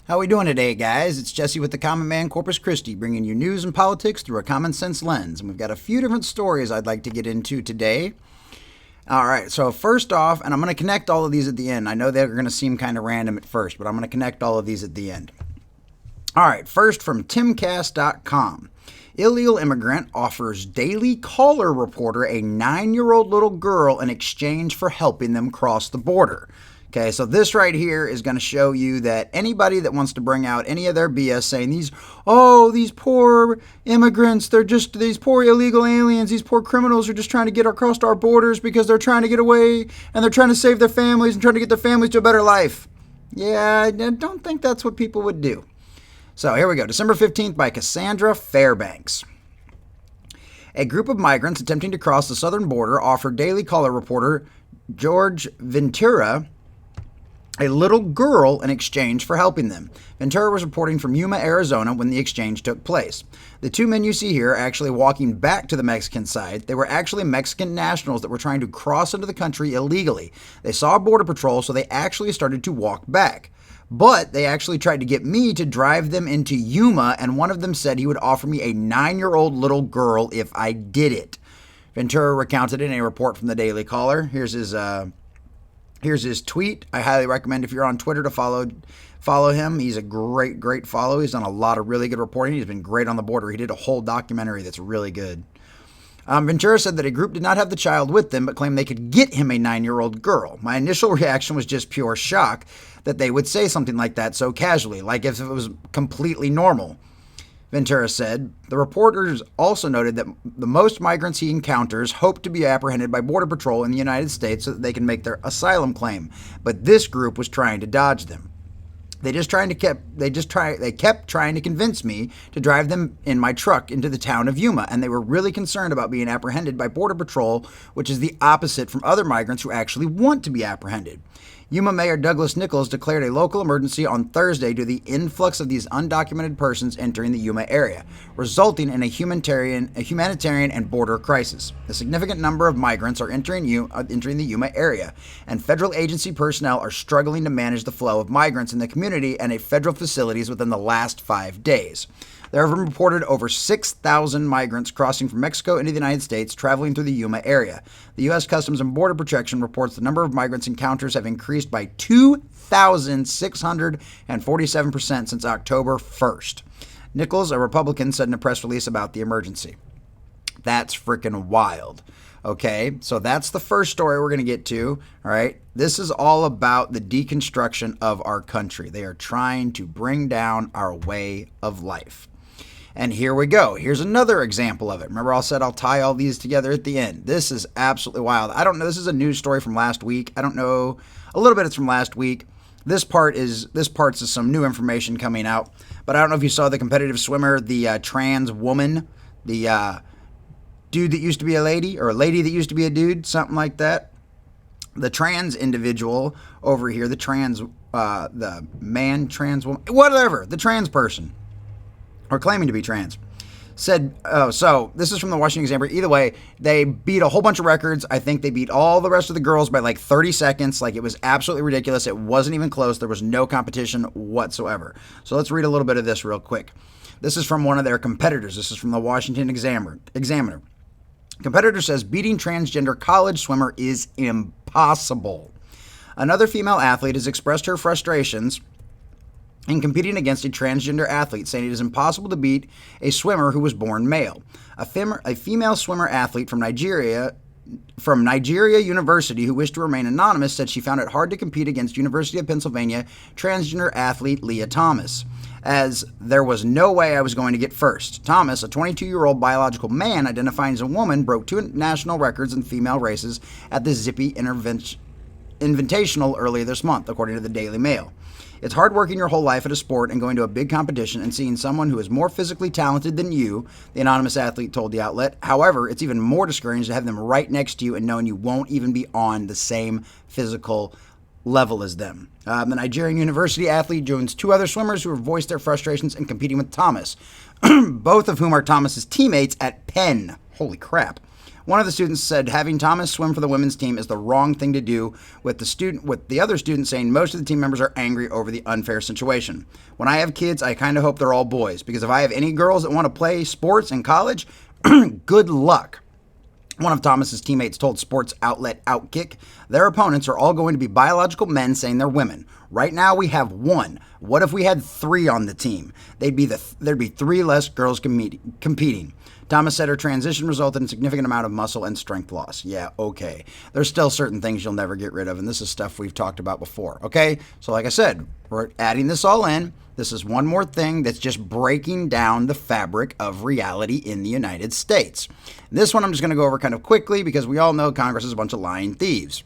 How we doing today, guys? It's Jesse with the Common Man, Corpus Christi, bringing you news and politics through a common sense lens. And we've got a few different stories I'd like to get into today. All right, so first off, and I'm going to connect all of these at the end. I know they're going to seem kind of random at first, but I'm going to connect all of these at the end. All right, first from timcast.com. Illegal immigrant offers Daily Caller reporter a 9-year-old little girl in exchange for helping them cross the border. Okay, so this right here is going to show you that anybody that wants to bring out any of their BS saying these poor immigrants, they're just these poor illegal aliens, these poor criminals are just trying to get across our borders because they're trying to get away and they're trying to save their families and trying to get their families to a better life. Yeah, I don't think that's what people would do. So here we go. December 15th by Cassandra Fairbanks. A group of migrants attempting to cross the southern border offered Daily Caller reporter George Ventura a little girl in exchange for helping them. Ventura was reporting from Yuma, Arizona when the exchange took place. The two men you see here are actually walking back to the Mexican side. They were actually Mexican nationals that were trying to cross into the country illegally. They saw Border Patrol, so they actually started to walk back. But they actually tried to get me to drive them into Yuma, and one of them said he would offer me a 9-year-old little girl if I did it. Ventura recounted in a report from the Daily Caller. Here's his tweet. I highly recommend if you're on Twitter to follow him. He's a great follow. He's done a lot of really good reporting. He's been great on the border. He did a whole documentary that's really good. Ventura said that a group did not have the child with them, but claimed they could get him a 9-year-old girl. My initial reaction was just pure shock that they would say something like that so casually, like if it was completely normal. Ventura said. The reporters also noted that the most migrants he encounters hope to be apprehended by Border Patrol in the United States so that they can make their asylum claim, but this group was trying to dodge them. They kept trying to convince me to drive them in my truck into the town of Yuma, and they were really concerned about being apprehended by Border Patrol, which is the opposite from other migrants who actually want to be apprehended. Yuma Mayor Douglas Nichols declared a local emergency on Thursday due to the influx of these undocumented persons entering the Yuma area, resulting in a humanitarian and border crisis. A significant number of migrants are entering the Yuma area, and federal agency personnel are struggling to manage the flow of migrants in the community and at federal facilities within the last 5 days. There have been reported over 6,000 migrants crossing from Mexico into the United States traveling through the Yuma area. The U.S. Customs and Border Protection reports the number of migrants encounters have increased by 2,647% since October 1st. Nichols, a Republican, said in a press release about the emergency. That's freaking wild. Okay, so that's the first story we're going to get to, all right? This is all about the deconstruction of our country. They are trying to bring down our way of life. And here we go. Here's another example of it. Remember I said I'll tie all these together at the end. This is absolutely wild. I don't know. This is a news story from last week. I don't know. A little bit it's from last week. This part's is some new information coming out. But I don't know if you saw the competitive swimmer, the trans woman, the dude that used to be a lady, or a lady that used to be a dude, something like that. The trans individual over here, the man, trans woman, whatever, the trans person, or claiming to be trans, said, so this is from the Washington Examiner. Either way, they beat a whole bunch of records. I think they beat all the rest of the girls by like 30 seconds. Like, it was absolutely ridiculous. It wasn't even close. There was no competition whatsoever. So let's read a little bit of this real quick. This is from one of their competitors. This is from the Washington Examiner. Competitor says beating transgender college swimmer is impossible. Another female athlete has expressed her frustrations in competing against a transgender athlete, saying it is impossible to beat a swimmer who was born male. A female swimmer athlete from Nigeria University, who wished to remain anonymous, said she found it hard to compete against University of Pennsylvania transgender athlete Leah Thomas, as there was no way I was going to get first. Thomas, a 22-year-old biological man identifying as a woman, broke 2 national records in female races at the Zippy Invitational earlier this month, according to the Daily Mail. It's hard working your whole life at a sport and going to a big competition and seeing someone who is more physically talented than you, the anonymous athlete told the outlet. However, it's even more discouraging to have them right next to you and knowing you won't even be on the same physical level as them. The Nigerian University athlete joins 2 other swimmers who have voiced their frustrations in competing with Thomas, both of whom are Thomas's teammates at Penn. Holy crap. One of the students said having Thomas swim for the women's team is the wrong thing to do, with the other student saying most of the team members are angry over the unfair situation. When I have kids, I kind of hope they're all boys, because if I have any girls that want to play sports in college, good luck. One of Thomas's teammates told sports outlet Outkick, their opponents are all going to be biological men saying they're women. Right now we have one. What if we had 3 on the team? There'd be 3 less girls competing. Thomas said her transition resulted in a significant amount of muscle and strength loss. Yeah, okay. There's still certain things you'll never get rid of, and this is stuff we've talked about before, okay? So like I said, we're adding this all in. This is one more thing that's just breaking down the fabric of reality in the United States. This one I'm just going to go over kind of quickly because we all know Congress is a bunch of lying thieves.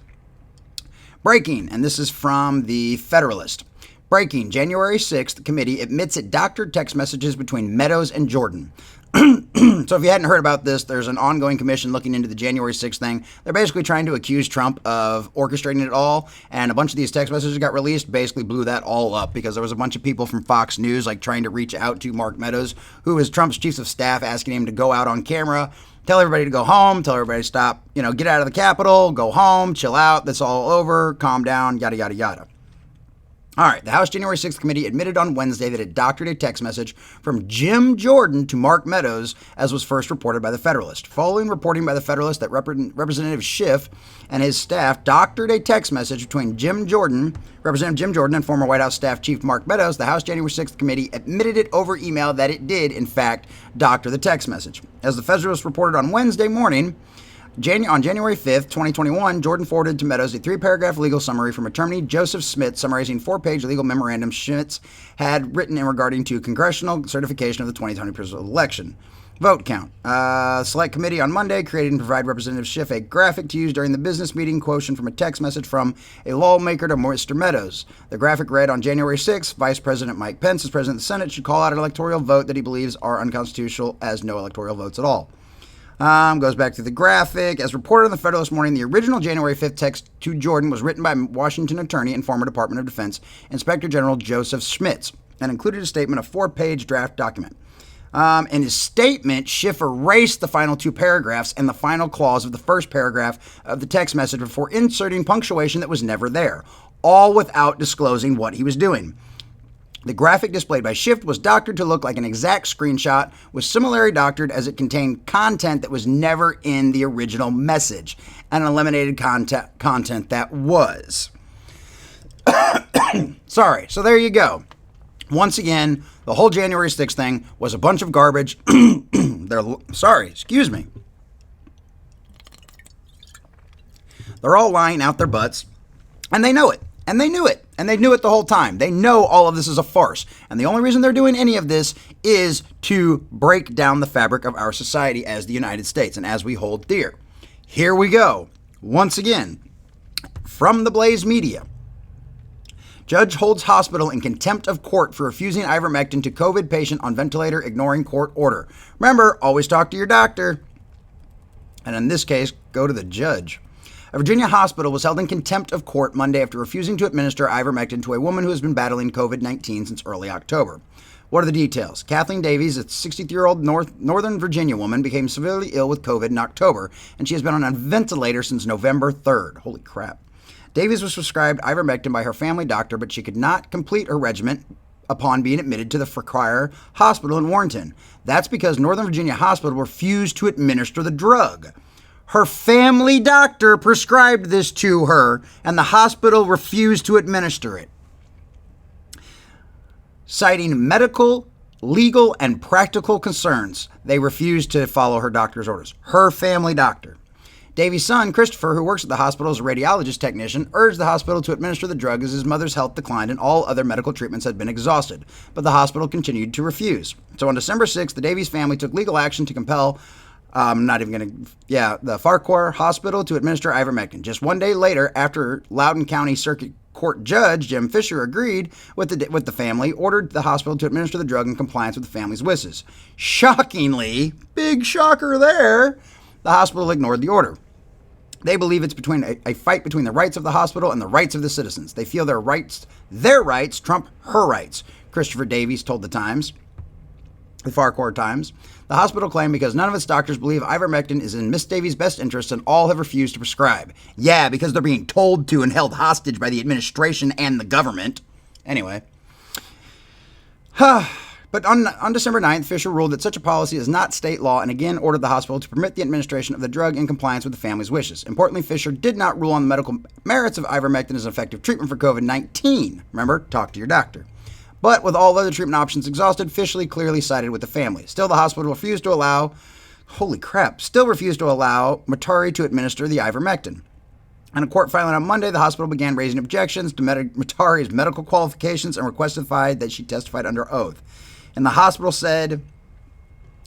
Breaking, and this is from the Federalist. Breaking, January 6th, the committee admits it doctored text messages between Meadows and Jordan. So if you hadn't heard about this, there's an ongoing commission looking into the January 6th thing. They're basically trying to accuse Trump of orchestrating it all, and a bunch of these text messages got released, basically blew that all up because there was a bunch of people from Fox News like trying to reach out to Mark Meadows, who is Trump's chief of staff, asking him to go out on camera, tell everybody to go home, tell everybody to stop, get out of the Capitol, go home, chill out, that's all over, calm down, yada, yada, yada. All right, the House January 6th committee admitted on Wednesday that it doctored a text message from Jim Jordan to Mark Meadows, as was first reported by the Federalist. Following reporting by the Federalist that Representative Schiff and his staff doctored a text message between Representative Jim Jordan, and former White House staff chief Mark Meadows, the House January 6th committee admitted it over email that it did, in fact, doctor the text message. As the Federalist reported on Wednesday morning, on January 5th, 2021, Jordan forwarded to Meadows a 3-paragraph legal summary from attorney Joseph Smith summarizing 4-page legal memorandum Schmitz had written in regarding to congressional certification of the 2020 presidential election. Vote count. Select committee on Monday created and provided Representative Schiff a graphic to use during the business meeting quotient from a text message from a lawmaker to Mr. Meadows. The graphic read on January 6th, Vice President Mike Pence, as President of the Senate, should call out an electoral vote that he believes are unconstitutional as no electoral votes at all. Goes back to the graphic. As reported in the Federalist Morning, the original January 5th text to Jordan was written by Washington attorney and former Department of Defense Inspector General Joseph Schmitz and included a statement, a 4-page draft document. In his statement, Schiff erased the final 2 paragraphs and the final clause of the first paragraph of the text message before inserting punctuation that was never there, all without disclosing what he was doing. The graphic displayed by Schiff was doctored to look like an exact screenshot, was similarly doctored as it contained content that was never in the original message, and eliminated content that was. Sorry, so there you go. Once again, the whole January 6th thing was a bunch of garbage. Excuse me. They're all lying out their butts, and they know it. And they knew it. And they knew it the whole time. They know all of this is a farce. And the only reason they're doing any of this is to break down the fabric of our society as the United States and as we hold dear. Here we go. Once again, from the Blaze Media. Judge holds hospital in contempt of court for refusing ivermectin to COVID patient on ventilator, ignoring court order. Remember, always talk to your doctor. And in this case, go to the judge. A Virginia hospital was held in contempt of court Monday after refusing to administer ivermectin to a woman who has been battling COVID-19 since early October. What are the details? Kathleen Davies, a 63-year-old Northern Virginia woman, became severely ill with COVID in October, and she has been on a ventilator since November 3rd. Holy crap. Davies was prescribed ivermectin by her family doctor, but she could not complete her regimen upon being admitted to the Friar Hospital in Warrenton. That's because Northern Virginia Hospital refused to administer the drug. Her family doctor prescribed this to her, and the hospital refused to administer it, citing medical, legal, and practical concerns. They refused to follow her doctor's orders. Her family doctor. Davies' son, Christopher, who works at the hospital as a radiologist technician, urged the hospital to administer the drug as his mother's health declined and all other medical treatments had been exhausted, but the hospital continued to refuse. So on December 6th, the Davies family took legal action to compel the Farquhar Hospital to administer ivermectin. Just one day later, after Loudoun County Circuit Court Judge Jim Fisher agreed with the family, ordered the hospital to administer the drug in compliance with the family's wishes. Shockingly, big shocker there, the hospital ignored the order. They believe it's a fight between the rights of the hospital and the rights of the citizens. They feel their rights trump her rights, Christopher Davies told the Times. The Farquhar Times. The hospital claimed because none of its doctors believe ivermectin is in Miss Davies' best interest and all have refused to prescribe. Yeah, because they're being told to and held hostage by the administration and the government. Anyway. But on December 9th, Fisher ruled that such a policy is not state law and again ordered the hospital to permit the administration of the drug in compliance with the family's wishes. Importantly, Fisher did not rule on the medical merits of ivermectin as an effective treatment for COVID-19. Remember, talk to your doctor. But with all other treatment options exhausted, Fisher clearly sided with the family. Still, the hospital refused to allow Matari to administer the ivermectin. In a court filing on Monday, the hospital began raising objections to Matari's medical qualifications and requested that she testified under oath. And the hospital said,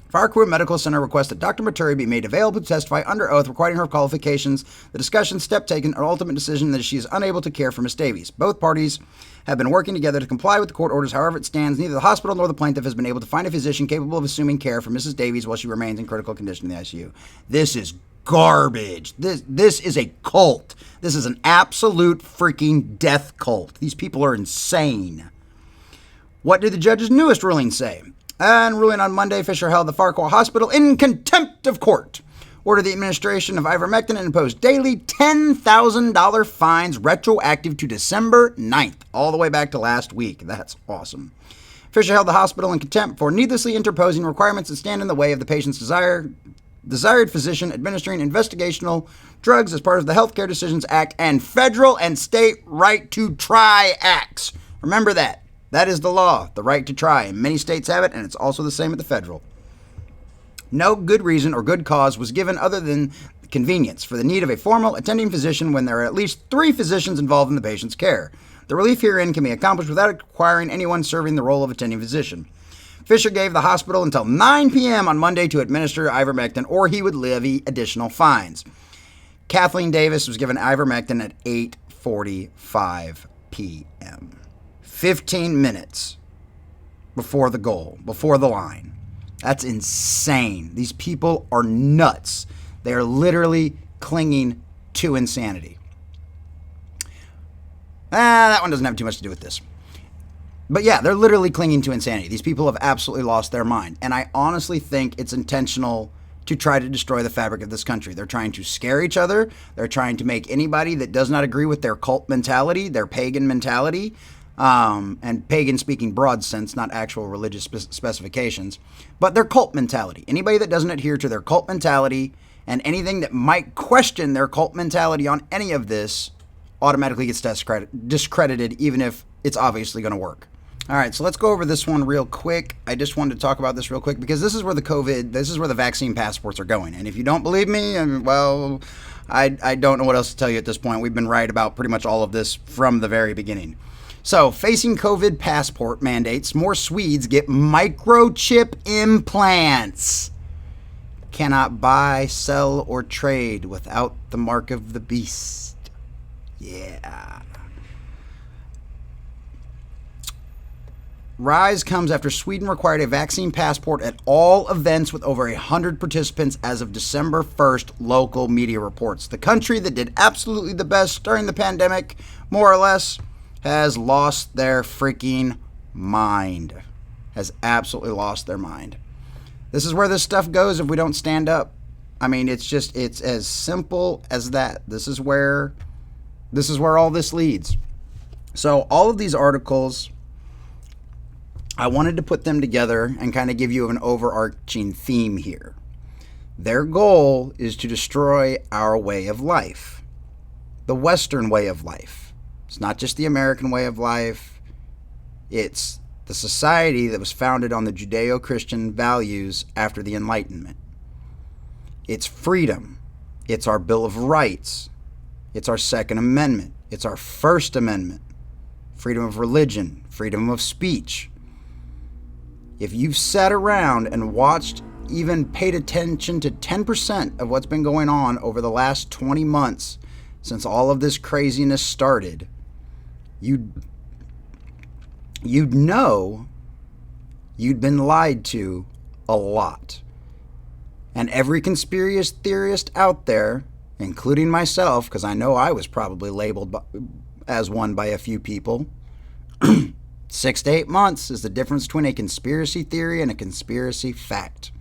Farquhar Medical Center requests that Dr. Matari be made available to testify under oath, requiring her qualifications, the discussion, step taken, or ultimate decision that she is unable to care for Miss Davies. Both parties have been working together to comply with the court orders. However, it stands, neither the hospital nor the plaintiff has been able to find a physician capable of assuming care for Mrs. Davies while she remains in critical condition in the ICU. This is garbage. This is a cult. This is an absolute freaking death cult. These people are insane. What did the judge's newest ruling say? And ruling on Monday, Fisher held the Farquhar Hospital in contempt of court, ordered the administration of ivermectin, and imposed daily $10,000 fines retroactive to December 9th, all the way back to last week. That's awesome. Fisher held the hospital in contempt for needlessly interposing requirements that stand in the way of the patient's desired physician administering investigational drugs as part of the Healthcare Decisions Act and federal and state right to try acts. Remember that. That is the law, the right to try. And many states have it, and it's also the same at the federal. No good reason or good cause was given other than convenience for the need of a formal attending physician when there are at least 3 physicians involved in the patient's care. The relief herein can be accomplished without requiring anyone serving the role of attending physician. Fisher gave the hospital until 9 p.m. on Monday to administer ivermectin, or he would levy additional fines. Kathleen Davis was given ivermectin at 8:45 p.m. 15 minutes before the goal, before the line. That's insane. These people are nuts. They are literally clinging to insanity. That one doesn't have too much to do with this. But yeah, they're literally clinging to insanity. These people have absolutely lost their mind. And I honestly think it's intentional to try to destroy the fabric of this country. They're trying to scare each other. They're trying to make anybody that does not agree with their cult mentality, their pagan mentality, and pagan speaking broad sense, not actual religious specifications, but their cult mentality. Anybody that doesn't adhere to their cult mentality and anything that might question their cult mentality on any of this automatically gets discredited, even if it's obviously going to work. All right, so let's go over this one real quick. I just wanted to talk about this real quick because this is where the vaccine passports are going. And if you don't believe me, well, I don't know what else to tell you at this point. We've been right about pretty much all of this from the very beginning. So, facing COVID passport mandates, more Swedes get microchip implants. Cannot buy, sell, or trade without the mark of the beast. Yeah. Rise comes after Sweden required a vaccine passport at all events with over 100 participants as of December 1st, local media reports. The country that did absolutely the best during the pandemic, more or less, has lost their freaking mind. Has absolutely lost their mind. This is where this stuff goes if we don't stand up. I mean, it's as simple as that. This is where all this leads. So all of these articles, I wanted to put them together and kind of give you an overarching theme here. Their goal is to destroy our way of life, the Western way of life. It's not just the American way of life. It's the society that was founded on the Judeo-Christian values after the Enlightenment. It's freedom. It's our Bill of Rights. It's our Second Amendment. It's our First Amendment. Freedom of religion. Freedom of speech. If you've sat around and watched, even paid attention to 10% of what's been going on over the last 20 months since all of this craziness started, you'd know you'd been lied to a lot. And every conspiracy theorist out there, including myself, because I know I was probably labeled as one by a few people, 6 to 8 months is the difference between a conspiracy theory and a conspiracy fact.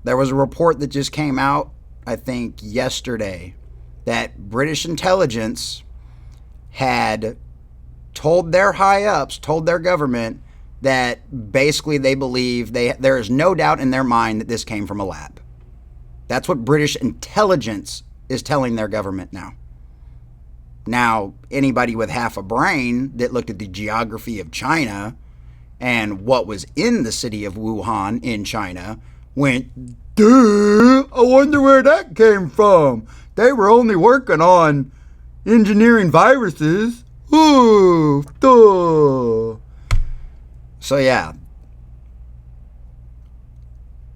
There was a report that just came out, I think yesterday, that British intelligence had told their high-ups, told their government, that basically they believe there is no doubt in their mind that this came from a lab. That's what British intelligence is telling their government now. Now, anybody with half a brain that looked at the geography of China and what was in the city of Wuhan in China went, duh, I wonder where that came from. They were only working on engineering viruses. Ooh, duh. So yeah,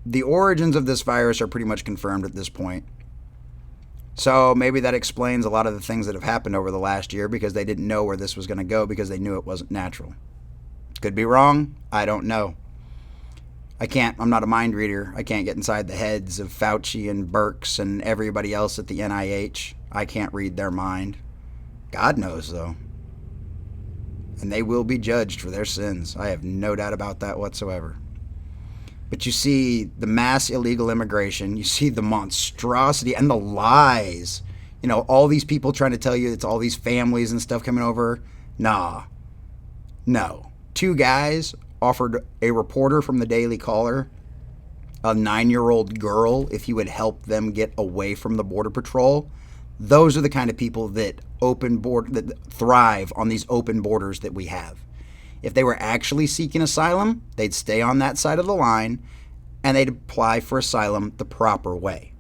the origins of this virus are pretty much confirmed at this point. So maybe that explains a lot of the things that have happened over the last year, because they didn't know where this was going to go because they knew it wasn't natural. Could be wrong. I don't know. I'm not a mind reader. I can't get inside the heads of Fauci and Birx and everybody else at the NIH. I can't read their mind. God knows, though. And they will be judged for their sins. I have no doubt about that whatsoever. But you see the mass illegal immigration, you see the monstrosity and the lies. You know, all these people trying to tell you it's all these families and stuff coming over. Nah. No. 2 guys offered a reporter from the Daily Caller, a 9-year-old girl, if he would help them get away from the Border Patrol. Those are the kind of people that that thrive on these open borders that we have. If they were actually seeking asylum, they'd stay on that side of the line and they'd apply for asylum the proper way.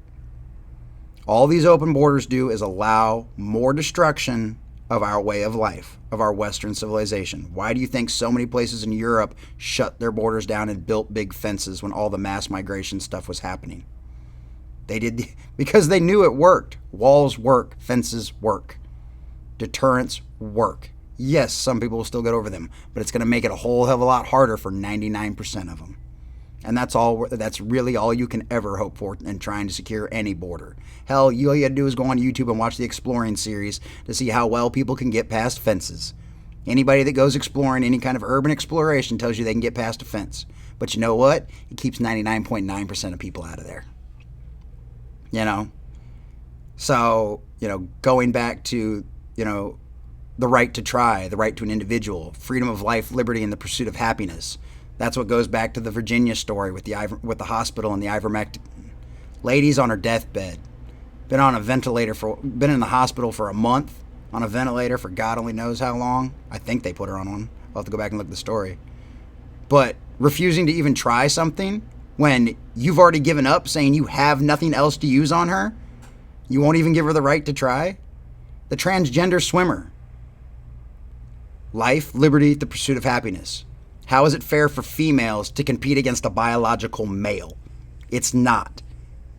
All these open borders do is allow more destruction of our way of life, of our Western civilization. Why do you think so many places in Europe shut their borders down and built big fences when all the mass migration stuff was happening? They did because they knew it worked. Walls work, fences work, deterrents work. Yes, some people will still get over them, but it's going to make it a whole hell of a lot harder for 99% of them. And that's really all you can ever hope for in trying to secure any border. Hell, all you got to do is go on YouTube and watch the Exploring series to see how well people can get past fences. Anybody that goes exploring any kind of urban exploration tells you they can get past a fence. But you know what? It keeps 99.9% of people out of there. You know? So, going back to, the right to try, the right to an individual, freedom of life, liberty, and the pursuit of happiness. That's what goes back to the Virginia story with the hospital and the ivermectin. Lady's on her deathbed, been in the hospital for a month, on a ventilator for God only knows how long. I think they put her on one. I'll have to go back and look at the story. But refusing to even try something when you've already given up, saying you have nothing else to use on her, you won't even give her the right to try. The transgender swimmer. Life, liberty, the pursuit of happiness. How is it fair for females to compete against a biological male? It's not.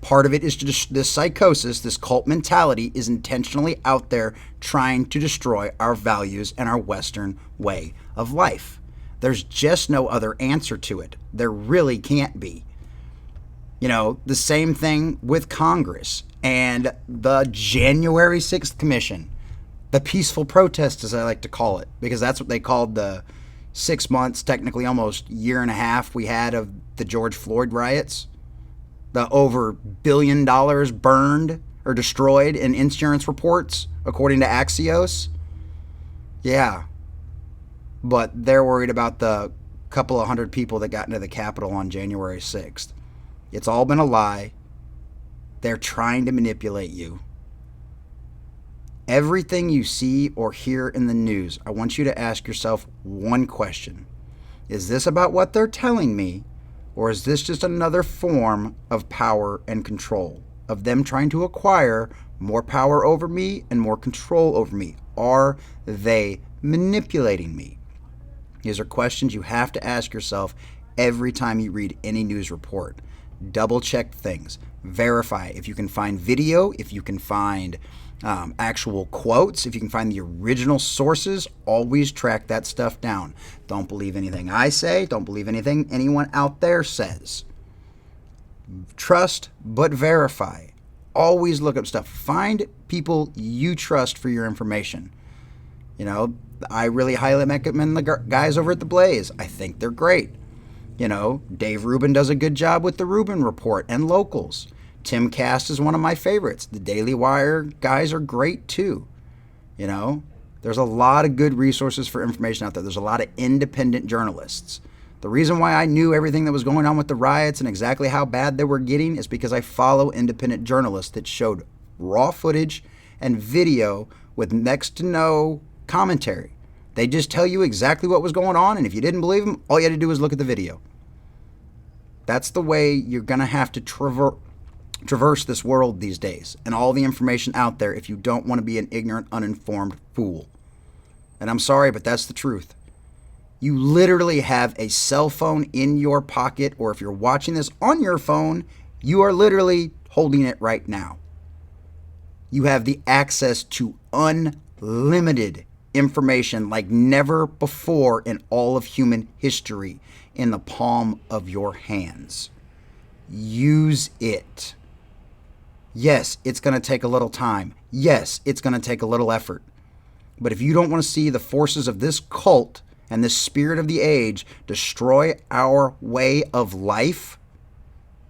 Part of it is just this psychosis, this cult mentality is intentionally out there trying to destroy our values and our Western way of life. There's just no other answer to it. There really can't be. The same thing with Congress and the January 6th Commission. The peaceful protest, as I like to call it, because that's what they called the 6 months, technically almost year and a half we had of the George Floyd riots. The over $1 billion burned or destroyed in insurance reports, according to Axios. Yeah. But they're worried about the couple of hundred people that got into the Capitol on January 6th. It's all been a lie. They're trying to manipulate you. Everything you see or hear in the news, I want you to ask yourself one question. Is this about what they're telling me, or is this just another form of power and control, of them trying to acquire more power over me and more control over me? Are they manipulating me? These are questions you have to ask yourself every time you read any news report. Double check things. Verify. If you can find video, if you can find actual quotes, if you can find the original sources, always track that stuff down. Don't believe anything I say. Don't believe anything anyone out there says. Trust, but verify. Always look up stuff. Find people you trust for your information. You know, I really highly recommend the guys over at The Blaze. I think they're great. You know, Dave Rubin does a good job with the Rubin Report and Locals. Tim Cast is one of my favorites. The Daily Wire guys are great too. You know, there's a lot of good resources for information out there. There's a lot of independent journalists. The reason why I knew everything that was going on with the riots and exactly how bad they were getting is because I follow independent journalists that showed raw footage and video with next to no commentary. They just tell you exactly what was going on, and if you didn't believe them, all you had to do was look at the video. That's the way you're going to have to traverse this world these days, and all the information out there, if you don't want to be an ignorant, uninformed fool. And I'm sorry, but that's the truth. You literally have a cell phone in your pocket, or if you're watching this on your phone, you are literally holding it right now. You have the access to unlimited information like never before in all of human history in the palm of your hands. Use it. Yes, it's going to take a little time. Yes, it's going to take a little effort. But if you don't want to see the forces of this cult and this spirit of the age destroy our way of life,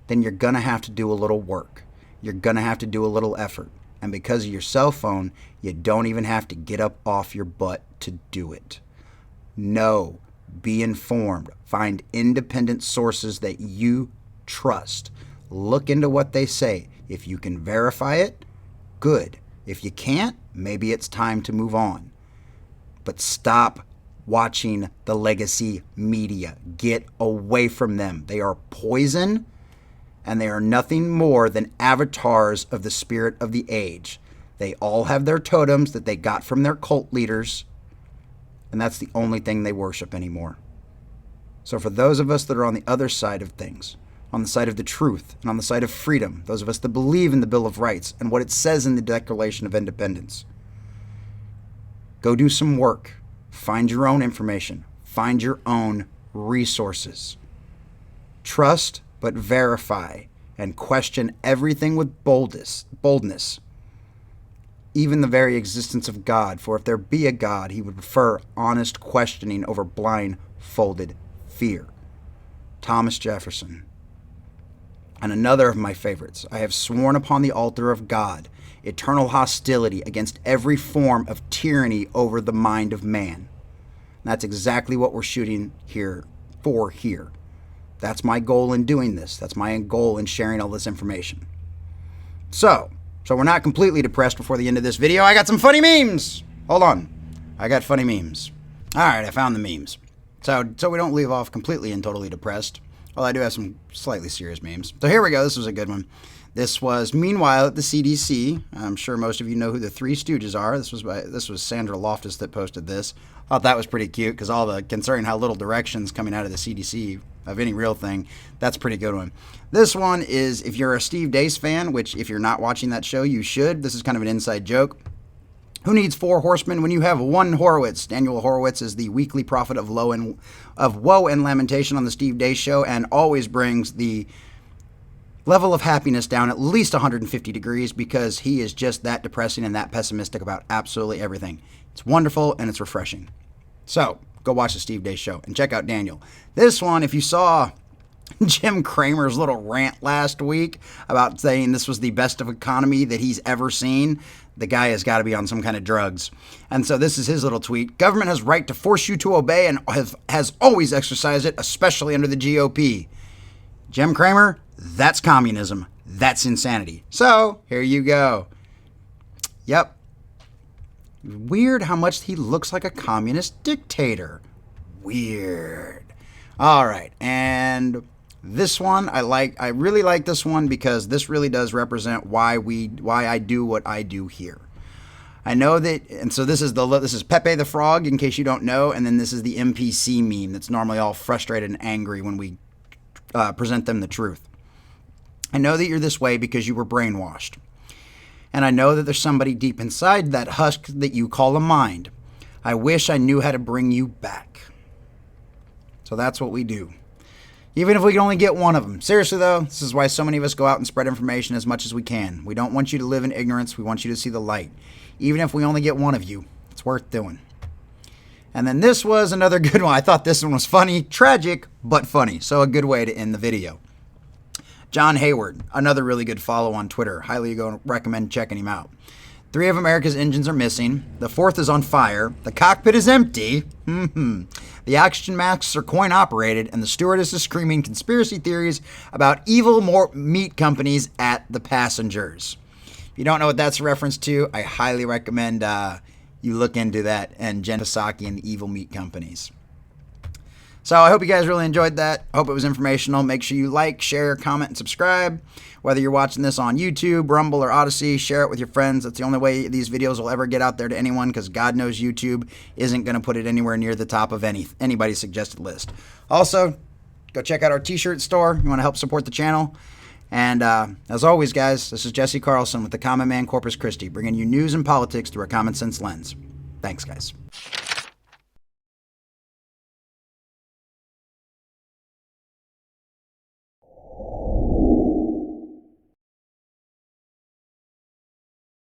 then you're going to have to do a little work. You're going to have to do a little effort. And because of your cell phone, you don't even have to get up off your butt to do it. Know, be informed. Find independent sources that you trust. Look into what they say. If you can verify it, good. If you can't, maybe it's time to move on. But stop watching the legacy media. Get away from them. They are poison, and they are nothing more than avatars of the spirit of the age. They all have their totems that they got from their cult leaders, and that's the only thing they worship anymore. So for those of us that are on the other side of things, on the side of the truth and on the side of freedom, those of us that believe in the Bill of Rights and what it says in the Declaration of Independence, go do some work. Find your own information. Find your own resources. Trust, but verify, and question everything with boldness, even the very existence of God. For if there be a God, he would prefer honest questioning over blindfolded fear. Thomas Jefferson. And another of my favorites. I have sworn upon the altar of God eternal hostility against every form of tyranny over the mind of man. And that's exactly what we're shooting here. That's my goal in doing this. That's my goal in sharing all this information. So we're not completely depressed before the end of this video. I got some funny memes. Hold on. I got funny memes. All right, I found the memes. So we don't leave off completely and totally depressed. Well, I do have some slightly serious memes. So here we go. This was a good one. This was, meanwhile, at the CDC. I'm sure most of you know who the Three Stooges are. This was Sandra Loftus that posted this. I thought that was pretty cute because concerning how little directions coming out of the CDC of any real thing, that's a pretty good one. This one is, if you're a Steve Deace fan, which if you're not watching that show, you should. This is kind of an inside joke. Who needs 4 horsemen when you have one Horowitz? Daniel Horowitz is the weekly prophet of woe and lamentation on the Steve Deace Show, and always brings the level of happiness down at least 150 degrees because he is just that depressing and that pessimistic about absolutely everything. It's wonderful and it's refreshing. So go watch the Steve Deace Show and check out Daniel. This one, if you saw Jim Cramer's little rant last week about saying this was the best of economy that he's ever seen, the guy has got to be on some kind of drugs. And so this is his little tweet. Government has right to force you to obey and has always exercised it, especially under the GOP. Jim Cramer, that's communism. That's insanity. So here you go. Yep. Weird how much he looks like a communist dictator. Weird. All right. And this one, I really like this one because this really does represent why I do what I do here. I know that, and so this is Pepe the Frog, in case you don't know, and then this is the NPC meme that's normally all frustrated and angry when we present them the truth. I know that you're this way because you were brainwashed. And I know that there's somebody deep inside that husk that you call a mind. I wish I knew how to bring you back. So that's what we do. Even if we can only get one of them. Seriously, though, this is why so many of us go out and spread information as much as we can. We don't want you to live in ignorance. We want you to see the light. Even if we only get one of you, it's worth doing. And then this was another good one. I thought this one was funny, tragic, but funny. So a good way to end the video. John Hayward, another really good follow on Twitter. Highly recommend checking him out. 3 of America's engines are missing. The 4th is on fire. The cockpit is empty. The oxygen masks are coin operated, and the stewardess is screaming conspiracy theories about evil meat companies at the passengers. If you don't know what that's a reference to, I highly recommend you look into that and Jen Psaki and the evil meat companies. So I hope you guys really enjoyed that. I hope it was informational. Make sure you like, share, comment, and subscribe. Whether you're watching this on YouTube, Rumble, or Odyssey, share it with your friends. That's the only way these videos will ever get out there to anyone, because God knows YouTube isn't going to put it anywhere near the top of anybody's suggested list. Also, go check out our t-shirt store. You want to help support the channel. And as always, guys, this is Jesse Carlson with the Common Man Corpus Christi, bringing you news and politics through a common sense lens. Thanks, guys.